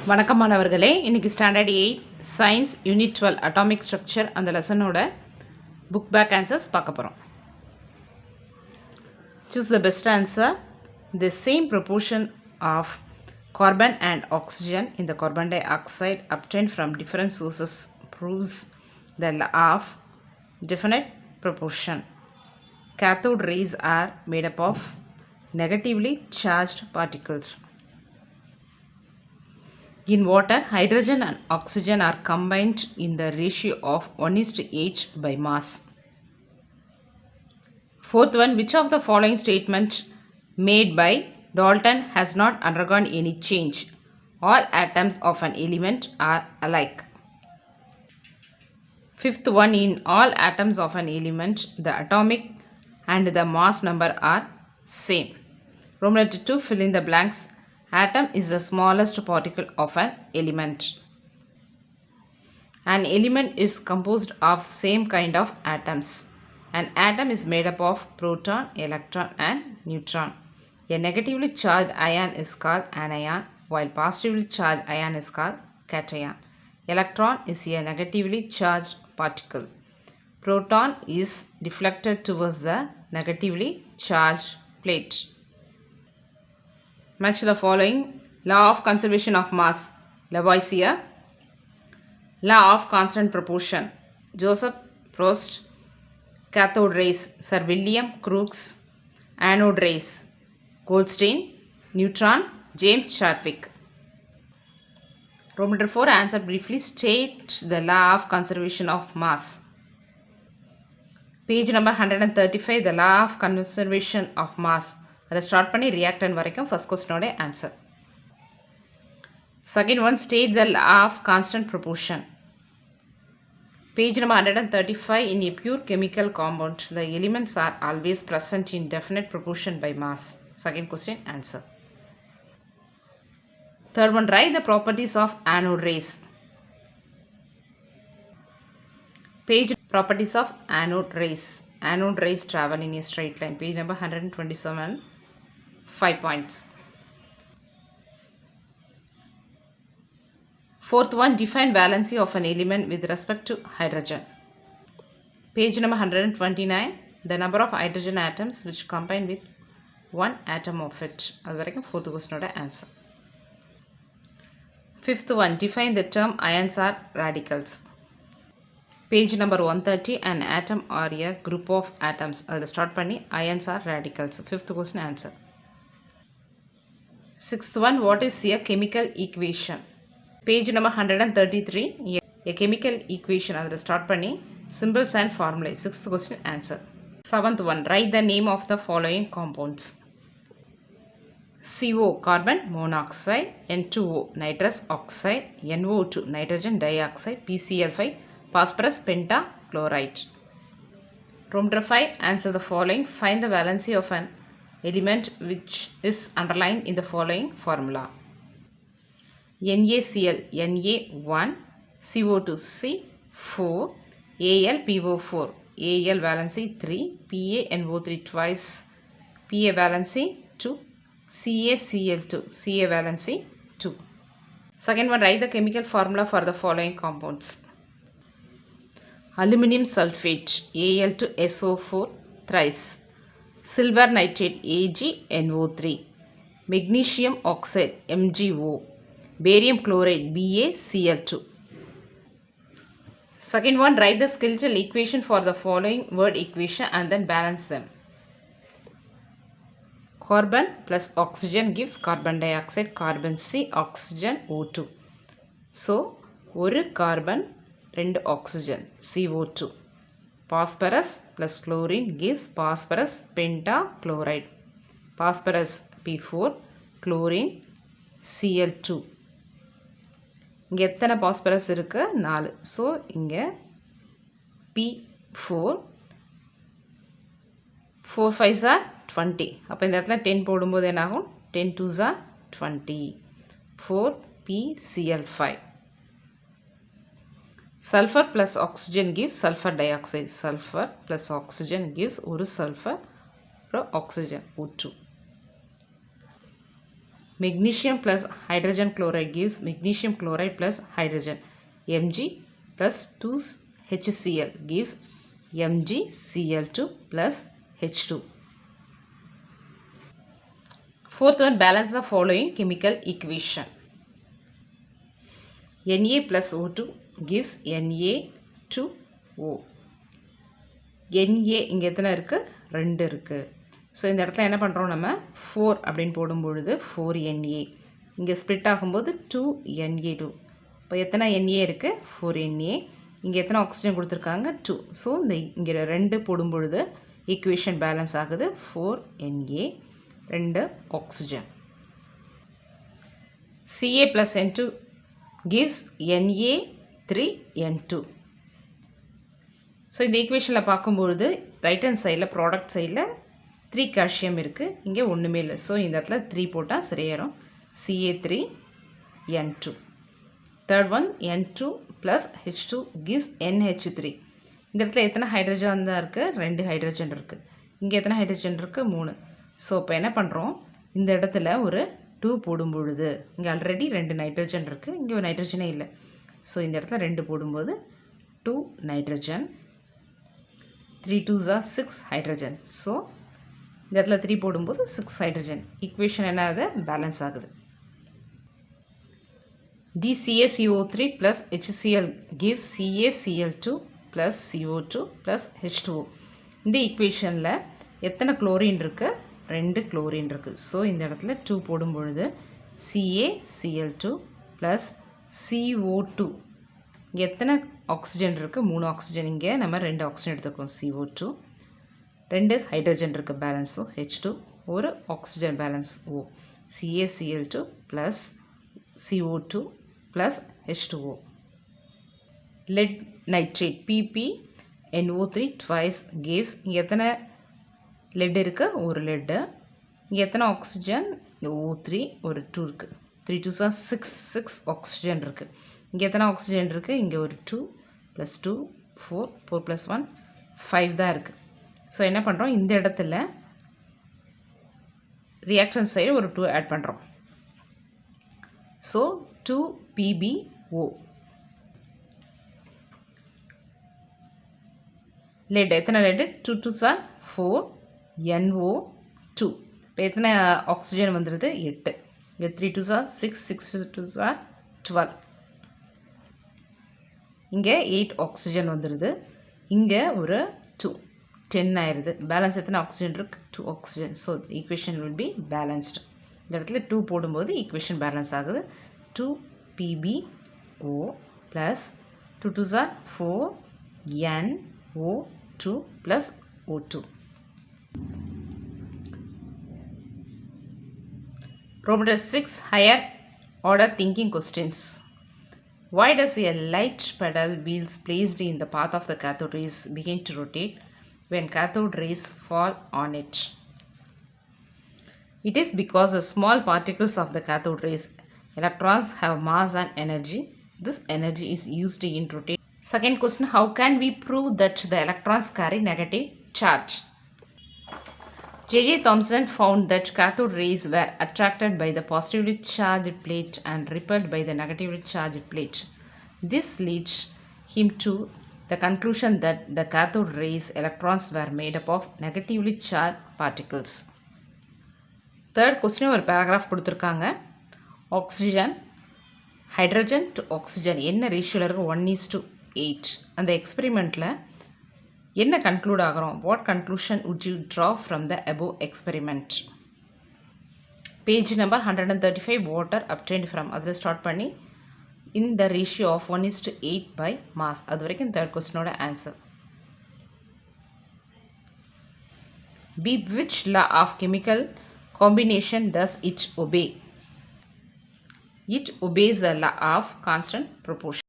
வணக்கம் மாணவர்களே, இன்னைக்கு standard 8 science unit 12 atomic structure அந்த லெசனோட புக் பேக் ஆன்சர்ஸ் பார்க்க போகிறோம். Choose the best answer. The same proportion of carbon and oxygen in the carbon dioxide obtained from different sources proves the law of definite proportion. Cathode rays are made up of negatively charged particles. In water, hydrogen and oxygen are combined in the ratio of 1:8 by mass. Fourth one, which of the following statements made by Dalton has not undergone any change? All atoms of an element are alike. Fifth one, in all atoms of an element, the atomic and the mass number are same. Roman 2, fill in the blanks. Atom is the smallest particle of an element. An element is composed of same kind of atoms. An atom is made up of proton, electron and neutron. A negatively charged ion is called anion, while positively charged ion is called cation. Electron is a negatively charged particle. Proton is deflected towards the negatively charged plate. Match the following. Law of conservation of mass, Lavoisier. Law of constant proportion, Joseph Proust. Cathode rays, Sir William Crookes. Anode rays, Goldstein. Neutron, James Chadwick. Roman 4, answer briefly. State the law of conservation of mass. Page number 135, the law of conservation of mass. அதை start பண்ணி reactant வரைக்கும் first கொஸ்டினோட answer. Second one, state the law of constant proportion. Page number 135, in a pure chemical compound the elements are always present in definite proportion by mass. Second question answer. Third one, write the properties of anode rays. Page properties of anode rays. Anode rays travel in a straight line. Page number 127. 5 points. Fourth one, define valency of an element with respect to hydrogen. Page number 129. The number of hydrogen atoms which combine with one atom of it. அது வரைக்கும் fourth questionோட answer. Fifth one, define the term ions are radicals. Page number 130, an atom or a group of atoms. அதில் start பண்ணி ions are radicals. Fifth question answer. Sixth one, what is a chemical equation? Page number 133, a chemical equation. அதில் start பண்ணி symbols and formulae. Sixth question answer. Seventh one, write the name of the following compounds. CO, carbon monoxide. N2O, nitrous oxide. NO2, nitrogen dioxide. PCl5, phosphorus pentachloride. Roman 5, answer the following. Find the valency of an element which is underlined in the following formula. NaCl, Na1, CO2, C4, Al, PO4, Al valency 3, PaNO3 twice, Pa valency 2, CaCl2, Ca valency 2. Second one, write the chemical formula for the following compounds. Aluminum sulfate, Al2SO4 thrice. Silver nitrate, AgNO3. Magnesium oxide, MgO. Barium chloride, BaCl2. Second one, write the skeletal equation for the following word equation and then balance them. Carbon plus oxygen gives carbon dioxide, carbon C, oxygen O2. So, ஒரு carbon, 2 oxygen, CO2. Phosphorus plus chlorine gives phosphorus pentachloride. Phosphorus P4, chlorine Cl2. இங்கே எத்தனை phosphorus இருக்கு? 4. So இங்கே P4, 4 5s are 20. அப்போ இந்த இடத்துல 10 போடும்போது என்னாகும்? 10 2s are 20. 4PCl5. Sulfur plus oxygen gives sulfur dioxide. Sulfur plus oxygen gives ஒரு sulfur oxygen O2. Magnesium plus hydrogen chloride gives magnesium chloride plus hydrogen. Mg plus 2HCl gives MgCl2 plus H2. Fourth one, balance the following chemical equation. Na plus O2 gives Na2O. Na இங்கே எத்தனை இருக்குது? 2 இருக்குது. So இந்த இடத்துல என்ன பண்ணுறோம், நம்ம 4 அப்படின்னு போடும்பொழுது 4Na. இங்கே ஸ்ப்ளிட் ஆகும்போது 2Na2. இப்போ எத்தனை Na இருக்குது? 4Na. இங்கே எத்தனை ஆக்சிஜன் கொடுத்துருக்காங்க? 2. ஸோ இந்த இங்கே 2 போடும்பொழுது ஈக்குவேஷன் பேலன்ஸ் ஆகுது. 4Na 2 oxygen. Ca plus N2 gives Na3N2. So இந்த ஈக்குவேஷனில் பார்க்கும்பொழுது ரைட் ஹேண்ட் சைடில் ப்ராடக்ட் சைடில் 3 கால்சியம் இருக்குது, இங்கே ஒன்றுமே இல்லை. ஸோ இந்த இடத்துல 3 போட்டால் சரியாயிரும். Ca3N2. Third one, N2 plus H2 gives NH3. இந்த இடத்துல எத்தனை ஹைட்ரஜன் தான் இருக்குது? 2 ஹைட்ரஜன் இருக்குது. இங்கே எத்தனை ஹைட்ரஜன் இருக்குது? 3. ஸோ இப்போ என்ன பண்ணுறோம், இந்த இடத்துல ஒரு 2 போடும்பொழுது இங்கே ஆல்ரெடி 2 நைட்ரஜன் இருக்குது, இங்கே ஒரு நைட்ரஜனே இல்லை. ஸோ இந்த இடத்துல 2 போடும்போது 2 nitrogen. 3 2s are 6 hydrogen. So இந்த இடத்துல 3 போடும்போது 6 ஹைட்ரஜன். ஈக்குவேஷன் என்ன ஆகுது? பேலன்ஸ் ஆகுது. DCaCO3 plus HCl gives CaCl2 plus CO2 plus H2O. இந்த ஈக்குவேஷனில் எத்தனை குளோரின் இருக்குது? 2 குளோரின் இருக்குது. ஸோ இந்த இடத்துல 2 போடும்பொழுது CaCl2 plus CO2. இங்கே எத்தனை ஆக்சிஜன் இருக்குது? 3 ஆக்சிஜன். இங்கே நம்ம 2 ஆக்சிஜன் எடுத்துக்கோம். CO2. 2 ஹைட்ரஜன் இருக்குது பேலன்ஸோ H2. ஒரு oxygen balance O. CaCl2 plus CO2 plus H2O. Lead nitrate PpNO3 twice gives. இங்கே எத்தனை லெட் இருக்குது? ஒரு லெட்டு. இங்கே எத்தனை ஆக்சிஜன்? O3 ஒரு 2 இருக்குது. 3 2s are 6 ஆக்சிஜன் இருக்குது. இங்கே எத்தனை ஆக்சிஜன் இருக்குது? இங்கே ஒரு 2 + 2 4 4 + 1 5 தான் இருக்குது. ஸோ என்ன பண்ணுறோம், இந்த இடத்துல ரியாக்ஷன் சைடு ஒரு 2 ஆட் பண்ணுறோம். So 2PbO. லெட் எத்தனை லெட்டு? 2 2s are 4 NO2. இப்போ எத்தனை ஆக்சிஜன் வந்துடுது? 8. இங்கே 3 2s are 6 6 2s are 12. இங்கே 8 ஆக்சிஜன் வந்துடுது. இங்கே ஒரு 2 10 ஆயிடுது. பேலன்ஸ் எத்தனை ஆக்சிஜன் இருக்குது? 2 oxygen. So equation will be balanced. இந்த இடத்துல 2 போடும்போது ஈக்குவேஷன் பேலன்ஸ் ஆகுது. 2PbO plus 2 2s are 4 NO2 plus O2. Problem 6, higher order thinking questions. Why does a light pedal wheels placed in the path of the cathode rays begin to rotate when cathode rays fall on it? It is because the small particles of the cathode rays, electrons, have mass and energy. This energy is used in rotation. Second question, how can we prove that the electrons carry negative charge? J.J. Thomson found that cathode rays were attracted by the positively charged plate and repelled by the negatively charged plate. This leads him to the conclusion that the cathode rays electrons were made up of negatively charged particles. Third question, ஒரு paragraph கொடுத்திருக்காங்க. Oxygen, hydrogen to oxygen என்ன ரேஷியோல இருக்கு? 1:8. அந்த எக்ஸ்பெரிமெண்ட்டில் என்ன conclude ஆகிறோம்? What conclusion would you draw from the above experiment? Page number 135, water obtained from, அதில் start பண்ணி in the ratio of 1:8 by mass. அது வரைக்கும் தேர்ட் கொஸ்டினோட answer. B. Which law of chemical combination does it obey? It obeys the law of constant proportion.